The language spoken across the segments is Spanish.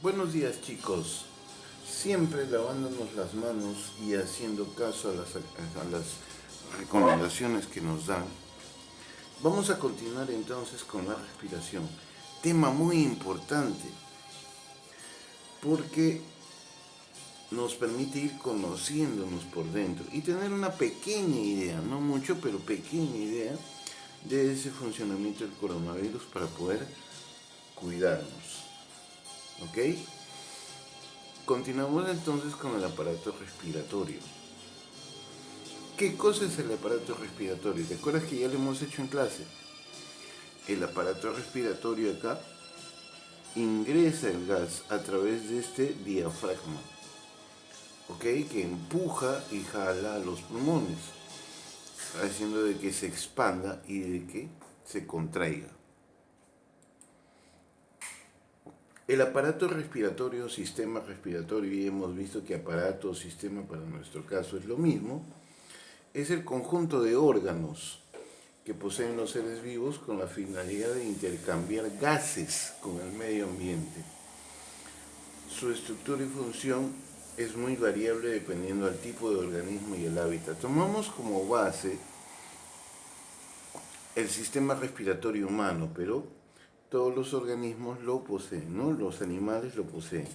Buenos días chicos, siempre lavándonos las manos y haciendo caso a las recomendaciones que nos dan. Vamos a continuar entonces con la respiración, tema muy importante porque nos permite ir conociéndonos por dentro y tener una pequeña idea, no mucho, pero pequeña idea de ese funcionamiento del coronavirus para poder cuidarnos. ¿Ok? Continuamos entonces con el aparato respiratorio. ¿Qué cosa es el aparato respiratorio? ¿Te acuerdas que ya lo hemos hecho en clase? El aparato respiratorio acá ingresa el gas a través de este diafragma, ¿ok? Que empuja y jala a los pulmones, haciendo de que se expanda y de que se contraiga. El aparato respiratorio, sistema respiratorio, y hemos visto que aparato o sistema para nuestro caso es lo mismo, es el conjunto de órganos que poseen los seres vivos con la finalidad de intercambiar gases con el medio ambiente. Su estructura y función es muy variable dependiendo del tipo de organismo y el hábitat. Tomamos como base el sistema respiratorio humano, pero todos los organismos lo poseen, ¿no? Los animales lo poseen.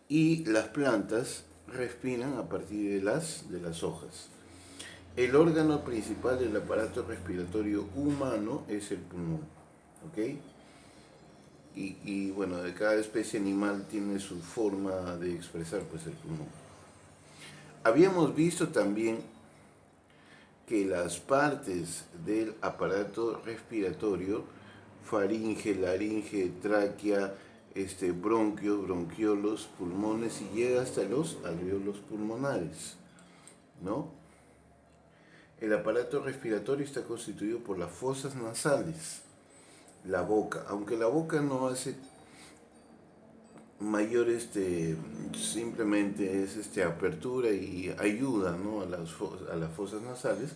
Y las plantas respiran a partir de las hojas. El órgano principal del aparato respiratorio humano es el pulmón, ¿ok? Y bueno, de cada especie animal tiene su forma de expresar pues el pulmón. Habíamos visto también que las partes del aparato respiratorio, faringe, laringe, tráquea, bronquios, bronquiolos, pulmones y llega hasta los alvéolos pulmonares, ¿no? El aparato respiratorio está constituido por las fosas nasales, la boca, aunque la boca no hace mayor, simplemente es apertura y ayuda, ¿no? a las fosas nasales,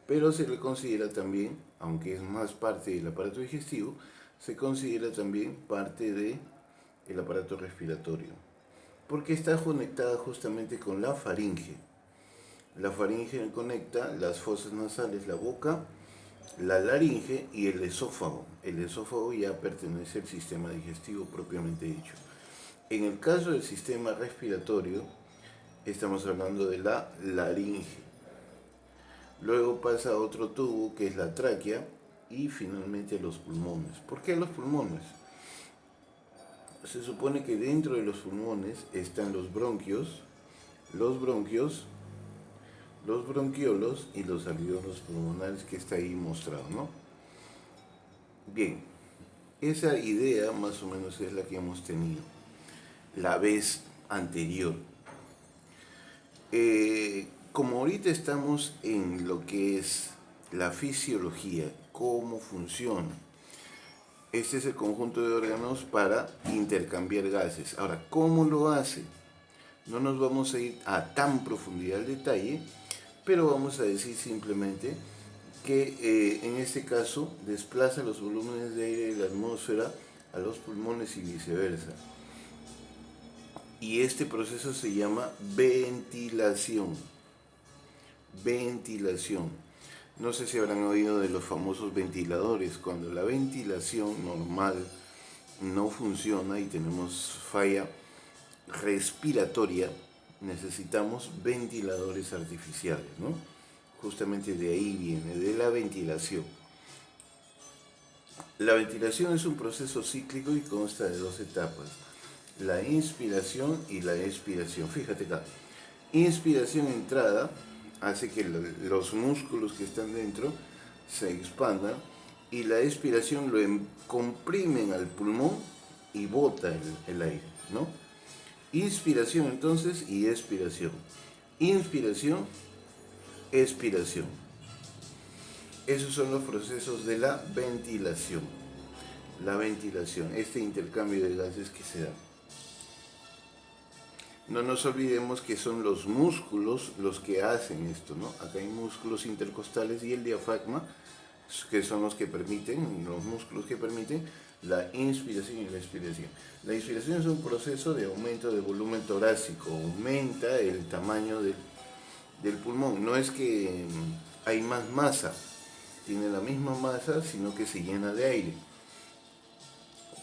pero se le considera también, aunque es más parte del aparato digestivo, se considera también parte del aparato respiratorio, porque está conectada justamente con la faringe. La faringe conecta las fosas nasales, la boca, la laringe y el esófago. El esófago ya pertenece al sistema digestivo propiamente dicho. En el caso del sistema respiratorio, estamos hablando de la laringe. Luego pasa a otro tubo que es la tráquea y finalmente los pulmones. ¿Por qué los pulmones? Se supone que dentro de los pulmones están los bronquios, los bronquiolos y los alvéolos pulmonares que está ahí mostrado, ¿no? Bien, esa idea más o menos es la que hemos tenido la vez anterior. Como ahorita estamos en lo que es la fisiología, cómo funciona, este es el conjunto de órganos para intercambiar gases. Ahora, ¿cómo lo hace? No nos vamos a ir a tan profundidad al detalle, pero vamos a decir simplemente que en este caso desplaza los volúmenes de aire de la atmósfera a los pulmones y viceversa. Y este proceso se llama ventilación. Ventilación. No sé si habrán oído de los famosos ventiladores. Cuando la ventilación normal no funciona y tenemos falla respiratoria, necesitamos ventiladores artificiales, ¿no? Justamente de ahí viene, de la ventilación. La ventilación es un proceso cíclico y consta de dos etapas: la inspiración y la expiración. Fíjate acá, inspiración, entrada, hace que los músculos que están dentro se expandan, y la expiración comprimen al pulmón y bota el aire, ¿no? Inspiración entonces y expiración. Inspiración, expiración. Esos son los procesos de la ventilación. La ventilación, este intercambio de gases que se da. No nos olvidemos que son los músculos los que hacen esto, ¿no? Acá hay músculos intercostales y el diafragma, que son los músculos que permiten la inspiración y la expiración. La inspiración es un proceso de aumento de volumen torácico, aumenta el tamaño del pulmón. No es que hay más masa, tiene la misma masa, sino que se llena de aire.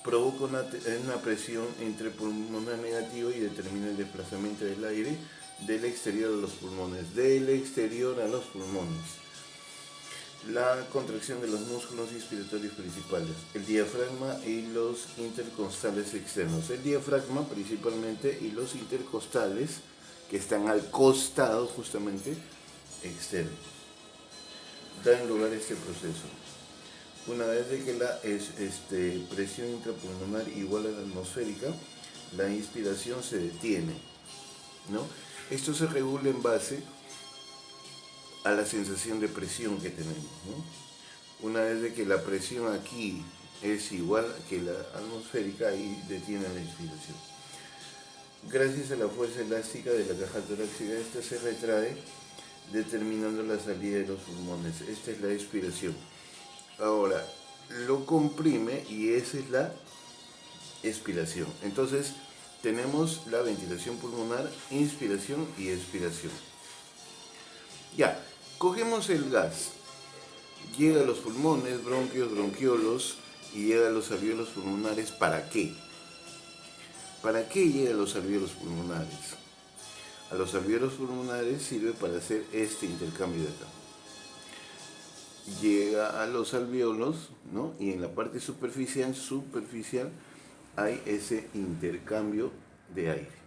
Provoca una presión intrapulmonar negativa y determina el desplazamiento del aire del exterior a los pulmones. Del exterior a los pulmones. La contracción de los músculos inspiratorios principales, el diafragma y los intercostales externos. El diafragma principalmente y los intercostales que están al costado justamente externo. Dan lugar a este proceso. Una vez de que la presión intrapulmonar igual a la atmosférica, la inspiración se detiene, ¿no? Esto se regula en base a la sensación de presión que tenemos, ¿no? Una vez de que la presión aquí es igual que la atmosférica, ahí detiene la inspiración. Gracias a la fuerza elástica de la caja torácica, esta se retrae, determinando la salida de los pulmones. Esta es la expiración. Ahora, lo comprime y esa es la expiración. Entonces, tenemos la ventilación pulmonar, inspiración y expiración. Ya, cogemos el gas, llega a los pulmones, bronquios, bronquiolos y llega a los alvéolos pulmonares. ¿Para qué? ¿Para qué llega a los alvéolos pulmonares? A los alvéolos pulmonares sirve para hacer este intercambio de acá. Llega a los alvéolos, ¿no? Y en la parte superficial hay ese intercambio de aire.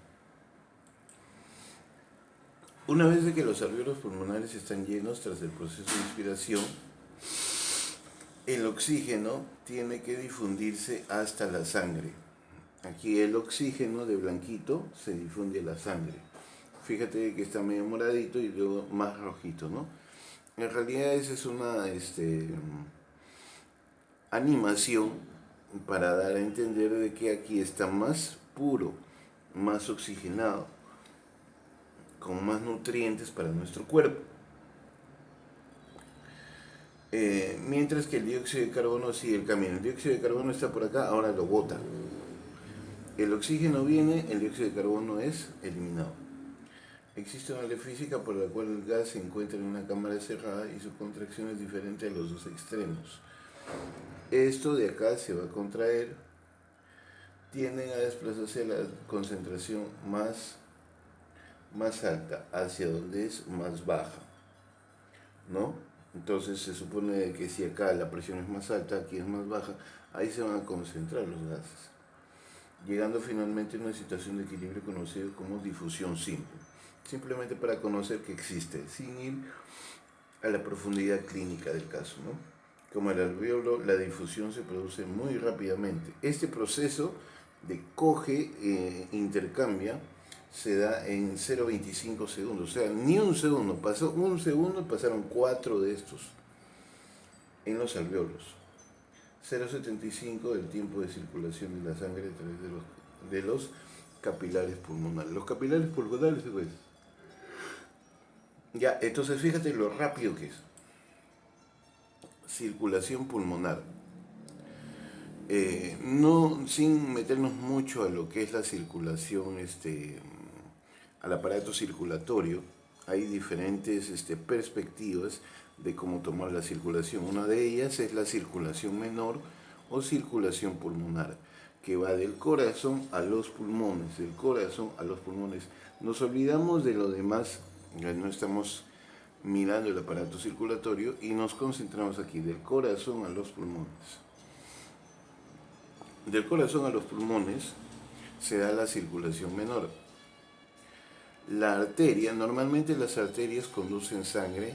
Una vez de que los alvéolos pulmonares están llenos tras el proceso de inspiración, el oxígeno tiene que difundirse hasta la sangre. Aquí el oxígeno de blanquito se difunde a la sangre. Fíjate que está medio moradito y luego más rojito, ¿no? En realidad esa es una animación para dar a entender de que aquí está más puro, más oxigenado, con más nutrientes para nuestro cuerpo. Mientras que el dióxido de carbono sigue el camino. El dióxido de carbono está por acá, ahora lo bota. El oxígeno viene, el dióxido de carbono es eliminado. Existe una ley física por la cual el gas se encuentra en una cámara cerrada y su contracción es diferente a los dos extremos. Esto de acá se va a contraer, tienden a desplazarse a la concentración más alta, hacia donde es más baja, ¿no? Entonces se supone que si acá la presión es más alta, aquí es más baja, ahí se van a concentrar los gases, llegando finalmente a una situación de equilibrio conocida como difusión simple. Simplemente para conocer que existe, sin ir a la profundidad clínica del caso, ¿no? Como el alvéolo, la difusión se produce muy rápidamente. Este proceso de intercambia, se da en 0,25 segundos. O sea, ni un segundo. Pasó un segundo, pasaron 4 de estos en los alvéolos. 0,75 del tiempo de circulación de la sangre a través de los capilares pulmonares. Los capilares pulmonares, pues. Ya, entonces fíjate lo rápido que es. Circulación pulmonar. No, sin meternos mucho a lo que es la circulación, al aparato circulatorio, hay diferentes perspectivas de cómo tomar la circulación. Una de ellas es la circulación menor o circulación pulmonar, que va del corazón a los pulmones, del corazón a los pulmones. Nos olvidamos de lo demás, no estamos mirando el aparato circulatorio y nos concentramos aquí, del corazón a los pulmones. Del corazón a los pulmones se da la circulación menor. La arteria, normalmente las arterias conducen sangre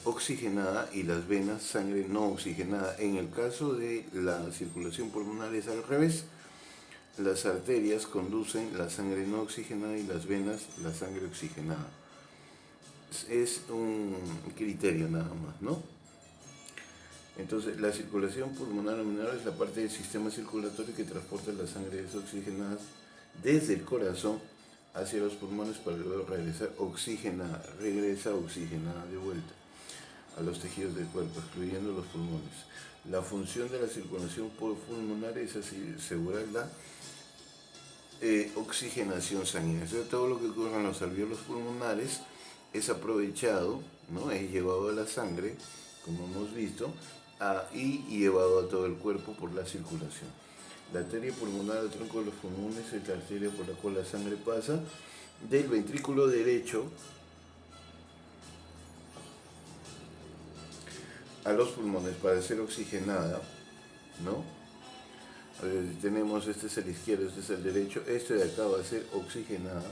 oxigenada y las venas sangre no oxigenada. En el caso de la circulación pulmonar es al revés. Las arterias conducen la sangre no oxigenada y las venas la sangre oxigenada. Es un criterio nada más, ¿no? Entonces, la circulación pulmonar menor es la parte del sistema circulatorio que transporta la sangre desoxigenada desde el corazón hacia los pulmones para luego regresar oxigenada, regresa oxigenada de vuelta. a los tejidos del cuerpo, excluyendo los pulmones. La función de la circulación pulmonar es asegurar la oxigenación sanguínea. Entonces, todo lo que ocurre en los alvéolos pulmonares es aprovechado, ¿no? Es llevado a la sangre, como hemos visto, y llevado a todo el cuerpo por la circulación. La arteria pulmonar del tronco de los pulmones es la arteria por la cual la sangre pasa del ventrículo derecho a los pulmones para ser oxigenada, ¿no? Tenemos, este es el izquierdo, este es el derecho, este de acá va a ser oxigenada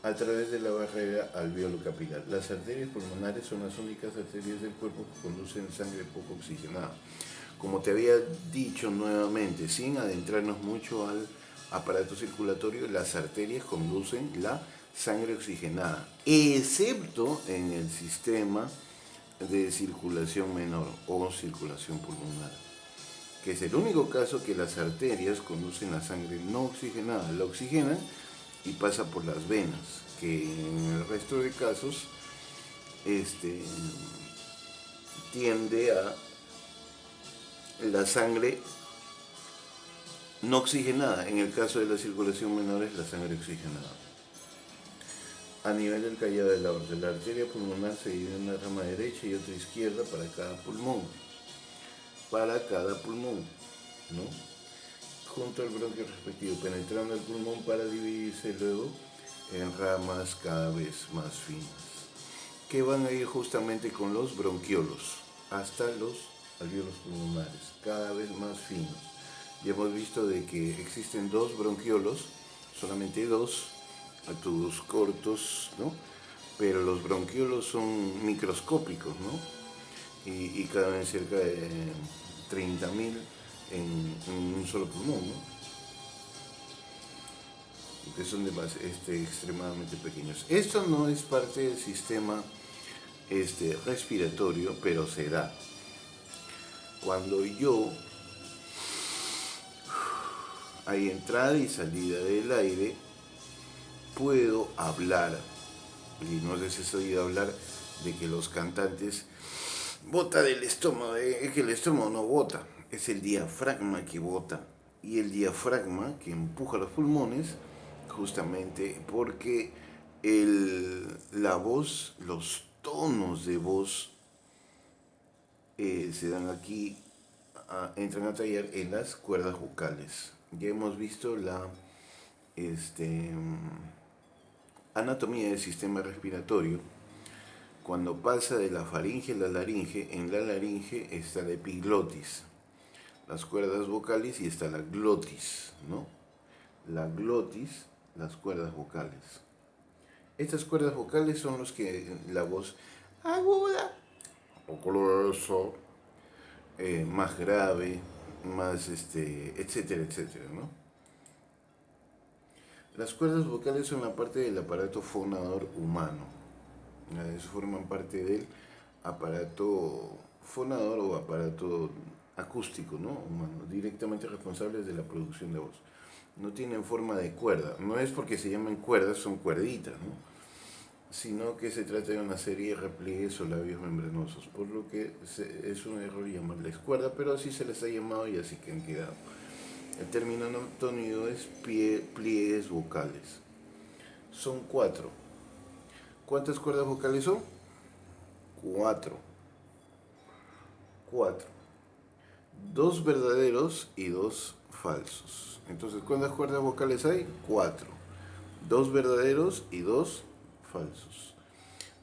a través de la barrera alveolo-capilar. Las arterias pulmonares son las únicas arterias del cuerpo que conducen sangre poco oxigenada. Como te había dicho nuevamente, sin adentrarnos mucho al aparato circulatorio, las arterias conducen la sangre oxigenada, excepto en el sistema de circulación menor o circulación pulmonar, que es el único caso que las arterias conducen la sangre no oxigenada, la oxigenan y pasa por las venas, que en el resto de casos tiende a la sangre no oxigenada. En el caso de la circulación menor es la sangre oxigenada. A nivel del callado de la aorta, la arteria pulmonar se divide en una rama derecha y otra izquierda para cada pulmón. ¿No? Junto al bronquio respectivo, penetrando el pulmón para dividirse luego en ramas cada vez más finas, que van a ir justamente con los bronquiolos hasta los alvéolos pulmonares, cada vez más finos. Ya hemos visto de que existen dos bronquiolos, solamente dos, tubos cortos, ¿no? Pero los bronquiolos son microscópicos, ¿no? Y caben cerca de 30.000 en un solo pulmón, ¿no? Que son extremadamente pequeños. Esto no es parte del sistema respiratorio, pero se da. Cuando hay entrada y salida del aire, puedo hablar, y no sé si has oído hablar de que los cantantes bota del estómago, es que el estómago no bota, es el diafragma que bota, y el diafragma que empuja los pulmones, justamente porque la voz, los tonos de voz se dan aquí, entran a tallar en las cuerdas vocales. Ya hemos visto la anatomía del sistema respiratorio. Cuando pasa de la faringe a la laringe, en la laringe está la epiglotis, las cuerdas vocales, y está la glotis, ¿no? La glotis, las cuerdas vocales. Estas cuerdas vocales son los que la voz aguda o grueso, más grave, más etcétera, etcétera, ¿no? Las cuerdas vocales son la parte del aparato fonador humano. Forman parte del aparato fonador o aparato acústico, ¿no? Humano, directamente responsables de la producción de voz. No tienen forma de cuerda. No es porque se llaman cuerdas, son cuerditas, ¿no? Sino que se trata de una serie de repliegues o labios membranosos, por lo que es un error llamarles cuerda, pero así se les ha llamado y así que han quedado. El término anatómico es pliegues vocales. Son 4. ¿Cuántas cuerdas vocales son? 4. 4. 2 verdaderos y 2 falsos. Entonces, ¿cuántas cuerdas vocales hay? 4. 2 verdaderos y 2 falsos.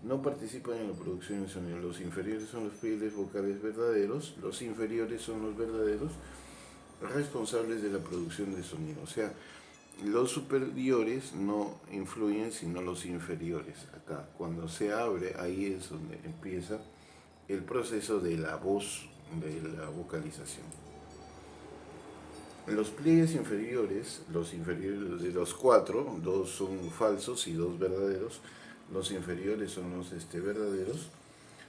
No participan en la producción de sonido. Los inferiores son los pliegues vocales verdaderos, los inferiores son los verdaderos responsables de la producción de sonido. O sea, los superiores no influyen sino los inferiores. Acá, cuando se abre, ahí es donde empieza el proceso de la voz, de la vocalización. Los pliegues inferiores, de los 4, 2 son falsos y 2 verdaderos. Los inferiores son los verdaderos,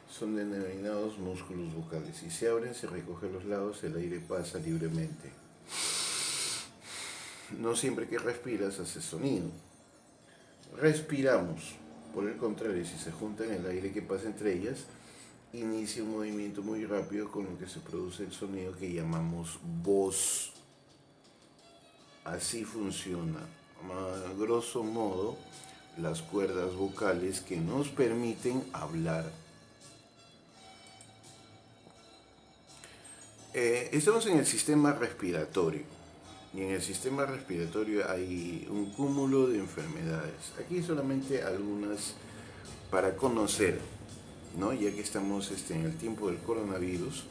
son denominados músculos vocales. Si se abren, se recogen los lados, el aire pasa libremente. No siempre que respiras hace sonido. Respiramos Por el contrario, si se juntan, el aire que pasa entre ellas inicia un movimiento muy rápido con lo que se produce el sonido que llamamos voz. Así funciona, a grosso modo, las cuerdas vocales que nos permiten hablar. Estamos en el sistema respiratorio y en el sistema respiratorio hay un cúmulo de enfermedades. Aquí solamente algunas para conocer, ¿no? Ya que estamos en el tiempo del coronavirus.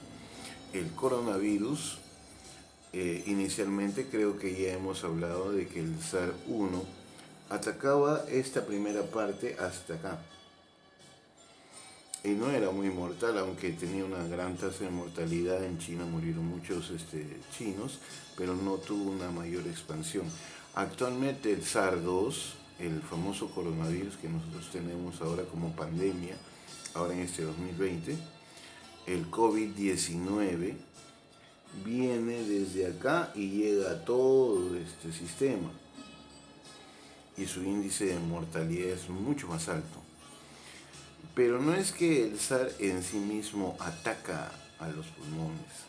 El coronavirus, inicialmente creo que ya hemos hablado de que el SARS-1 atacaba esta primera parte hasta acá. Y no era muy mortal, aunque tenía una gran tasa de mortalidad. En China murieron muchos chinos, pero no tuvo una mayor expansión. Actualmente el SARS-2, el famoso coronavirus que nosotros tenemos ahora como pandemia, ahora en este 2020, el COVID-19, viene desde acá y llega a todo este sistema. Y su índice de mortalidad es mucho más alto. Pero no es que el SARS en sí mismo ataca a los pulmones.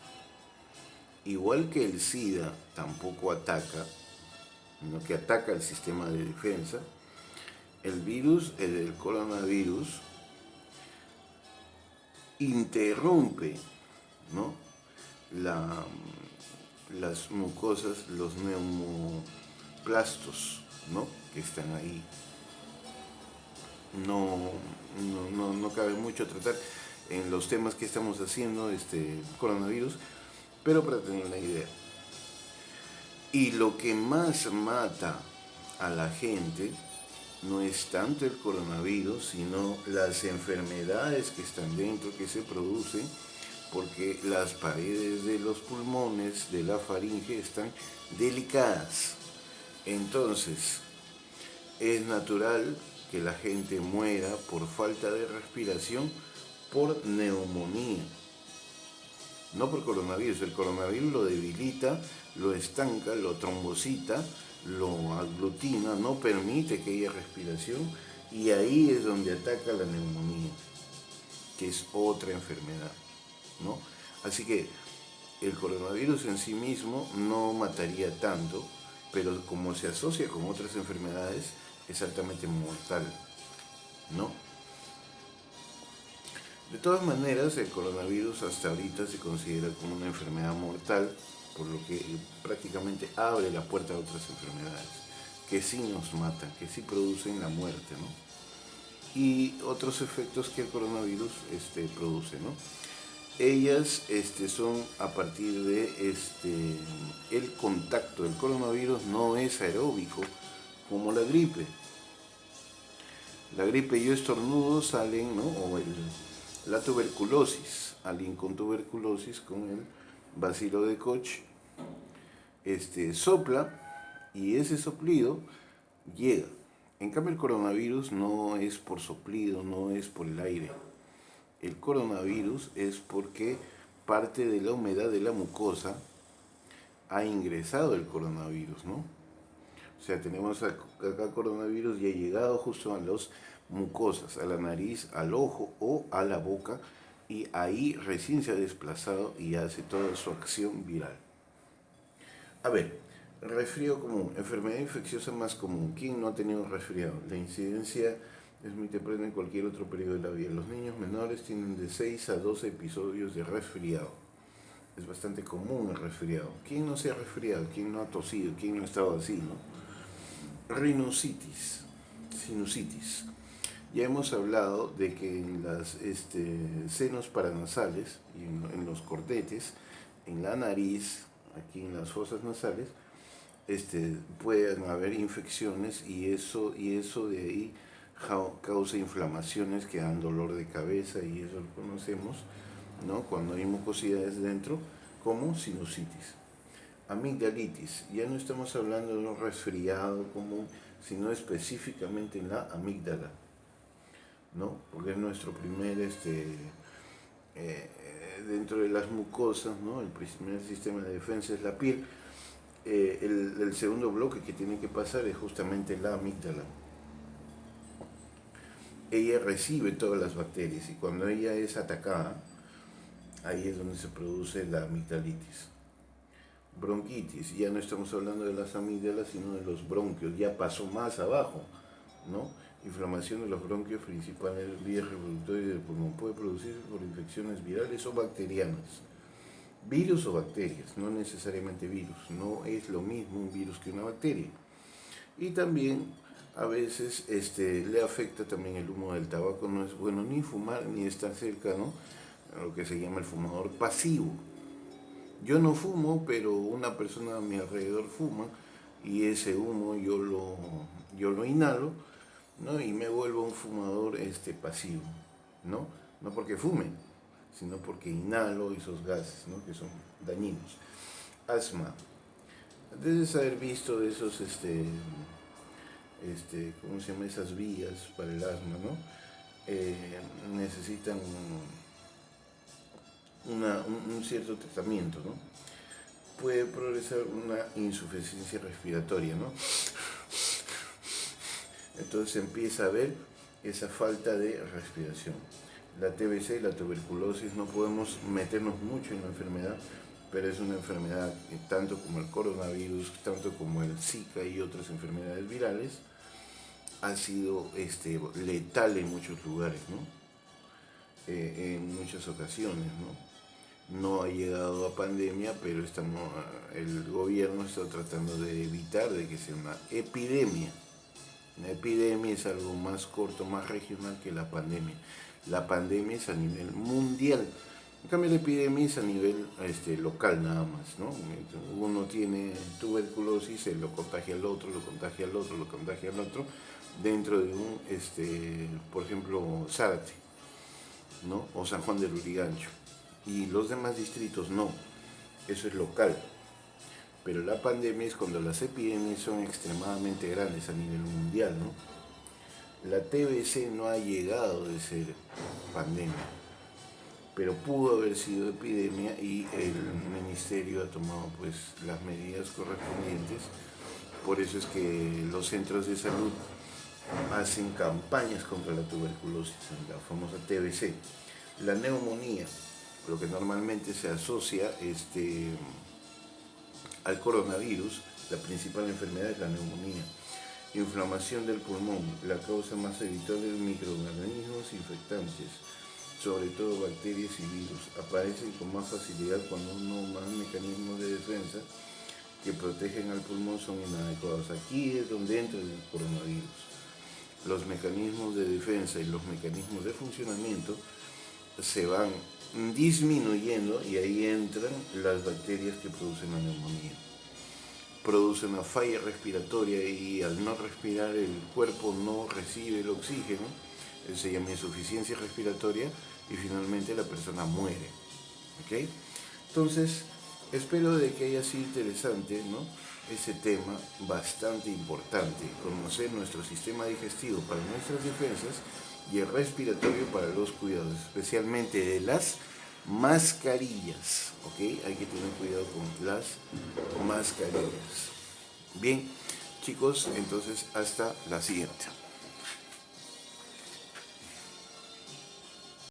Igual que el SIDA tampoco ataca, sino que ataca el sistema de defensa, el virus, el coronavirus, interrumpe, ¿no? Las mucosas, los neumoplastos, ¿no? Que están ahí. No cabe mucho tratar en los temas que estamos haciendo, coronavirus, pero para tener una idea. Y lo que más mata a la gente no es tanto el coronavirus, sino las enfermedades que están dentro, que se producen, porque las paredes de los pulmones, de la faringe, están delicadas. Entonces, es natural que la gente muera por falta de respiración, por neumonía. No por coronavirus. El coronavirus lo debilita, lo estanca, lo trombocita, lo aglutina, no permite que haya respiración, y ahí es donde ataca la neumonía, que es otra enfermedad, ¿no? Así que el coronavirus en sí mismo no mataría tanto, pero como se asocia con otras enfermedades, es altamente mortal, ¿no? De todas maneras, el coronavirus hasta ahorita se considera como una enfermedad mortal, por lo que prácticamente abre la puerta a otras enfermedades, que sí nos matan, que sí producen la muerte, ¿no? Y otros efectos que el coronavirus produce, ¿no? Ellas son a partir de el contacto. El coronavirus no es aeróbico como la gripe. La gripe, yo estornudo, salen, ¿no? O la tuberculosis, alguien con tuberculosis, con el bacilo de Koch, sopla y ese soplido llega. En cambio, el coronavirus no es por soplido, no es por el aire. El coronavirus es porque parte de la humedad de la mucosa ha ingresado el coronavirus, ¿no? O sea, tenemos acá coronavirus y ha llegado justo a las mucosas, a la nariz, al ojo o a la boca, y ahí recién se ha desplazado y hace toda su acción viral. A ver, resfrío común, enfermedad infecciosa más común. ¿Quién no ha tenido un resfriado? La incidencia es muy temprana en cualquier otro periodo de la vida. Los niños menores tienen de 6 a 12 episodios de resfriado. Es bastante común el resfriado. ¿Quién no se ha resfriado? ¿Quién no ha tosido? ¿Quién no ha estado así, no? Rinocetis, sinusitis. Ya hemos hablado de que en las senos paranasales y en los cordetes, en la nariz, aquí en las fosas nasales, pueden haber infecciones, y eso de ahí causa inflamaciones que dan dolor de cabeza, y eso lo conocemos, ¿no? Cuando hay mucosidades dentro, como sinusitis. Amigdalitis, ya no estamos hablando de un resfriado común, sino específicamente en la amígdala, ¿no? Porque es nuestro primer, dentro de las mucosas, ¿no? El primer sistema de defensa es la piel. El segundo bloque que tiene que pasar es justamente la amígdala. ella recibe todas las bacterias y cuando ella es atacada, ahí es donde se produce la amigdalitis. Bronquitis, ya no estamos hablando de las amígdalas, sino de los bronquios, ya pasó más abajo, ¿no? Inflamación de los bronquios principales, vías reproductorias del pulmón, puede producirse por infecciones virales o bacterianas. Virus o bacterias, no necesariamente virus, no es lo mismo un virus que una bacteria. Y también a veces le afecta también el humo del tabaco, no es bueno ni fumar ni estar cerca, ¿no? A lo que se llama el fumador pasivo. Yo no fumo, pero una persona a mi alrededor fuma y ese humo yo lo inhalo, ¿no? Y me vuelvo un fumador pasivo, ¿no? No porque fume, sino porque inhalo esos gases, ¿no? Que son dañinos. Asma. Debes haber visto esos, ¿cómo se llama? Esas vías para el asma, ¿no? Necesitan un cierto tratamiento, ¿no? Puede progresar una insuficiencia respiratoria, ¿no? Entonces empieza a haber esa falta de respiración. La TBC, la tuberculosis, no podemos meternos mucho en la enfermedad, pero es una enfermedad que tanto como el coronavirus, tanto como el Zika y otras enfermedades virales, ha sido letal en muchos lugares, ¿no? En muchas ocasiones, ¿no? No ha llegado a pandemia, pero el gobierno está tratando de evitar de que sea una epidemia. Una epidemia es algo más corto, más regional que la pandemia. La pandemia es a nivel mundial. En cambio, la epidemia es a nivel local nada más, ¿no? Uno tiene tuberculosis, se lo contagia al otro, lo contagia al otro, lo contagia al otro, dentro de por ejemplo, Zárate, ¿no? O San Juan del Lurigancho. Y los demás distritos no, eso es local. Pero la pandemia es cuando las epidemias son extremadamente grandes a nivel mundial, ¿no? La TBC no ha llegado de ser pandemia, pero pudo haber sido epidemia y el ministerio ha tomado pues las medidas correspondientes. Por eso es que los centros de salud hacen campañas contra la tuberculosis, la famosa TBC. La neumonía, lo que normalmente se asocia al coronavirus, la principal enfermedad es la neumonía. Inflamación del pulmón, la causa más habitual de microorganismos infectantes, sobre todo bacterias y virus. Aparecen con más facilidad cuando más mecanismos de defensa que protegen al pulmón son inadecuados. Aquí es donde entra el coronavirus. Los mecanismos de defensa y los mecanismos de funcionamiento se van disminuyendo y ahí entran las bacterias que producen la neumonía. Produce una falla respiratoria y al no respirar el cuerpo no recibe el oxígeno, se llama insuficiencia respiratoria y finalmente la persona muere. ¿Okay? Entonces, espero de que haya sido interesante, ¿no? Ese tema bastante importante, conocer nuestro sistema digestivo para nuestras defensas y el respiratorio para los cuidados, especialmente de las mascarillas, ¿ok? Hay que tener cuidado con las mascarillas. Bien, chicos, entonces hasta la siguiente.